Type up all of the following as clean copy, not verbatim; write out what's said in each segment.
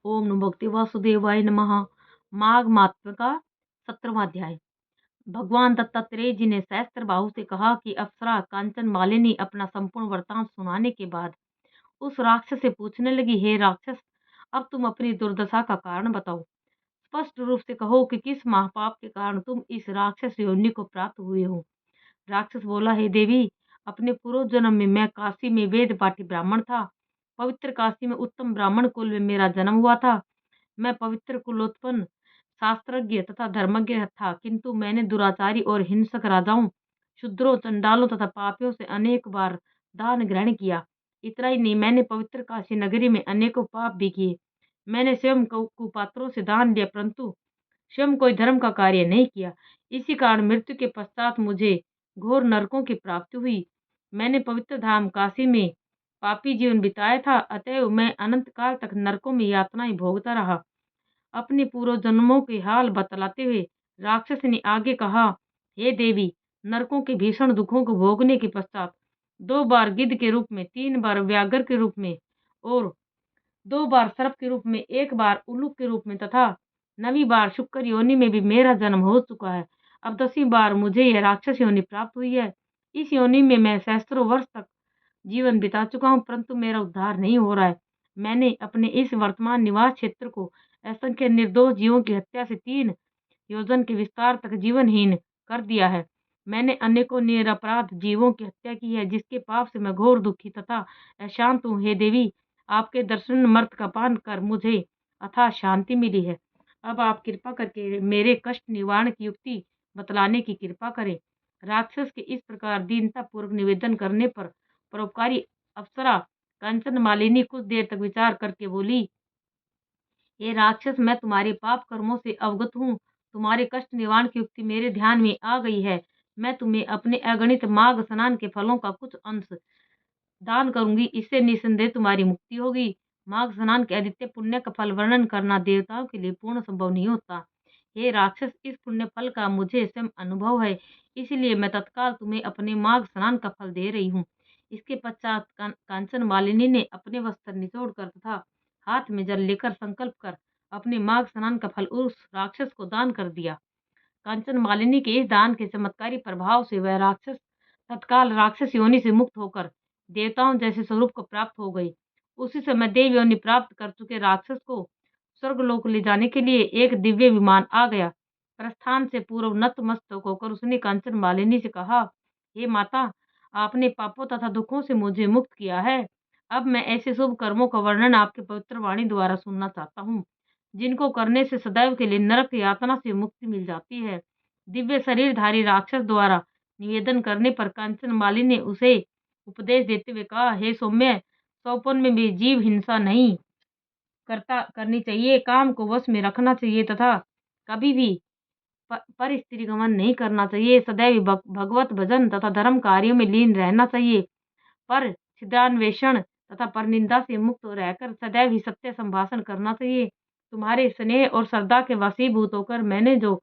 ओम नमो भगवते वासुदेवाय नमः। माघ मात्म का 17वां अध्याय। भगवान दत्तात्रेय जी ने सहस्त्र बाहु से कहा कि अप्सरा कांचन मालिनी अपना संपूर्ण वृतांत सुनाने के बाद उस राक्षस से पूछने लगी, हे राक्षस, अब तुम अपनी दुर्दशा का कारण बताओ। स्पष्ट रूप से कहो कि किस महापाप के कारण तुम इस राक्षस योनि को प्राप्त हुए हो। राक्षस बोला, हे देवी, अपने पूर्व जन्म में मैं काशी में वेद पाठी ब्राह्मण था। पवित्र काशी में उत्तम ब्राह्मण कुल में मेरा जन्म हुआ था। मैं पवित्र कुलोत्पन्न शास्त्रज्ञ तथा धर्मज्ञ था, किंतु मैंने दुराचारी और हिंसक राजाओं, शूद्रों, चंडालों तथा पापियों से अनेक बार दान ग्रहण किया। इतना ही नहीं, मैंने पवित्र काशी नगरी में अनेकों पाप भी किए। मैंने स्वयं कुपात्रों से दान लिया, परंतु स्वयं कोई धर्म का कार्य नहीं किया। इसी कारण मृत्यु के पश्चात मुझे घोर नरकों की प्राप्ति हुई। मैंने पवित्र धाम काशी में पापी जीवन बिताया था, अतएव मैं अनंत काल तक नरकों में यातनाएं भोगता रहा। अपने पूर्व जन्मों के हाल बतलाते हुए राक्षस ने आगे कहा, हे देवी, नरकों के भीषण दुखों को भोगने के पश्चात 2 बार गिद्ध के रूप में, 3 बार व्याघ्र के रूप में और 2 बार सर्प के रूप में, 1 बार उल्लूक के रूप में तथा 9वीं बार शुक्र योनि में भी मेरा जन्म हो चुका है। अब 10वीं बार मुझे यह राक्षस योनि प्राप्त हुई है। इस योनि में मैं सहस्त्रों वर्ष तक जीवन बिता चुका हूँ, परंतु मेरा उद्धार नहीं हो रहा है। मैंने अपने इस वर्तमान निवास क्षेत्र को असंख्य निर्दोष जीवों की हत्या से 3 योजन के विस्तार तक जीवनहीन कर दिया है। मैंने अनेकों निरपराध जीवों की हत्या की है, जिसके पाप से मैं घोर दुखी तथा अशांत हूँ। हे देवी, आपके दर्शन मर्त का पान कर मुझे अथाह शांति मिली है। अब आप कृपा करके मेरे कष्ट निवारण की युक्ति बतलाने की कृपा करें। राक्षस के इस प्रकार दीनता पूर्वक निवेदन करने पर परोपकारी अप्सरा कंचन मालिनी कुछ देर तक विचार करके बोली, हे राक्षस, मैं तुम्हारे पाप कर्मों से अवगत हूँ। तुम्हारे कष्ट निवारण की युक्ति मेरे ध्यान में आ गई है। मैं तुम्हें अपने अगणित माघ स्नान के फलों का कुछ अंश दान करूंगी। इससे निसंदेह तुम्हारी मुक्ति होगी। माघ स्नान के अद्वितीय पुण्य का फल वर्णन करना देवताओं के लिए पूर्ण संभव नहीं होता। हे राक्षस, इस पुण्य फल का मुझे स्वयं अनुभव है, इसलिए मैं तत्काल तुम्हें अपने माघ स्नान का फल दे रही हूँ। इसके पश्चात कांचन मालिनी ने अपने वस्त्र निचोड़ कर तथा हाथ में जल लेकर संकल्प कर अपने माघ स्नान का फल उस राक्षस को दान कर दिया। कांचन मालिनी के इस दान के चमत्कारी प्रभाव से वह राक्षस तत्काल राक्षस योनि से मुक्त होकर देवताओं जैसे स्वरूप को प्राप्त हो गई। उसी समय देव योनि प्राप्त कर चुके राक्षस को स्वर्गलोक ले जाने के लिए एक दिव्य विमान आ गया। प्रस्थान से पूर्व नतमस्तक होकर उसने कांचन मालिनी से कहा, हे माता, आपने पापों तथा दुखों से मुझे मुक्त किया है। अब मैं ऐसे शुभ कर्मों का वर्णन आपके पवित्र वाणी द्वारा सुनना चाहता हूँ, जिनको करने से सदैव के लिए नरक यातना से मुक्ति मिल जाती है। दिव्य शरीरधारी राक्षस द्वारा निवेदन करने पर कांचन मालिनी ने उसे उपदेश देते हुए कहा, हे सौम्य, सौपन में भी जीव हिंसा नहीं करनी चाहिए, काम को वश में रखना चाहिए तथा कभी भी पर स्त्री गमन नहीं करना चाहिए। सदैव भगवत भजन तथा धर्म कार्यों में लीन रहना चाहिए। पर छिद्रान्वेषण तथा परनिंदा से मुक्त रहकर सदैव ही सत्य संभाषण करना चाहिए। तुम्हारे स्नेह और श्रद्धा के वशीभूत होकर मैंने जो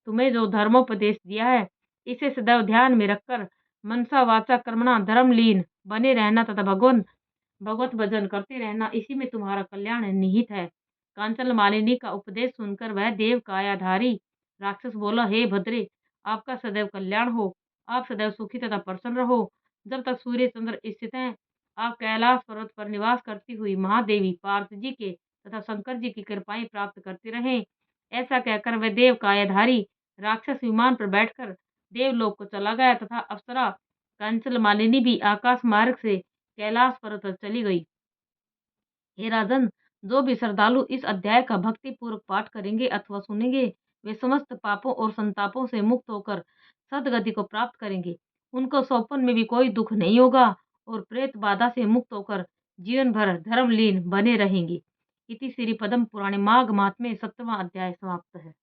तुम्हें जो धर्मोपदेश दिया है, इसे सदैव ध्यान में रखकर मनसा वाचा कर्मणा धर्म लीन बने रहना तथा भगवत भजन करते रहना, इसी में तुम्हारा कल्याण निहित है। कांचन मालिनी का उपदेश सुनकर वह देव कायाधारी राक्षस बोला, हे भद्रे, आपका सदैव कल्याण हो। आप सदैव सुखी तथा प्रसन्न रहो। जब तक सूर्य चंद्र स्थित हैं, आप कैलाश पर्वत पर निवास करती हुई महादेवी पार्वती जी के तथा शंकर जी की कृपाएं प्राप्त करते रहें। ऐसा कहकर वह देव कायाधारी राक्षस विमान पर बैठकर देवलोक को चला गया तथा अप्सरा कंचन मालिनी भी आकाश मार्ग से कैलाश पर्वत पर चली गई। हे राजन, जो भी श्रद्धालु इस अध्याय का भक्ति पूर्वक पाठ करेंगे अथवा सुनेंगे, वे समस्त पापों और संतापों से मुक्त होकर सदगति को प्राप्त करेंगे। उनको सौपन में भी कोई दुख नहीं होगा और प्रेत बाधा से मुक्त होकर जीवन भर धर्मलीन बने रहेंगे। इति श्री पद्म पुराणे माघ मास में 7वां अध्याय समाप्त है।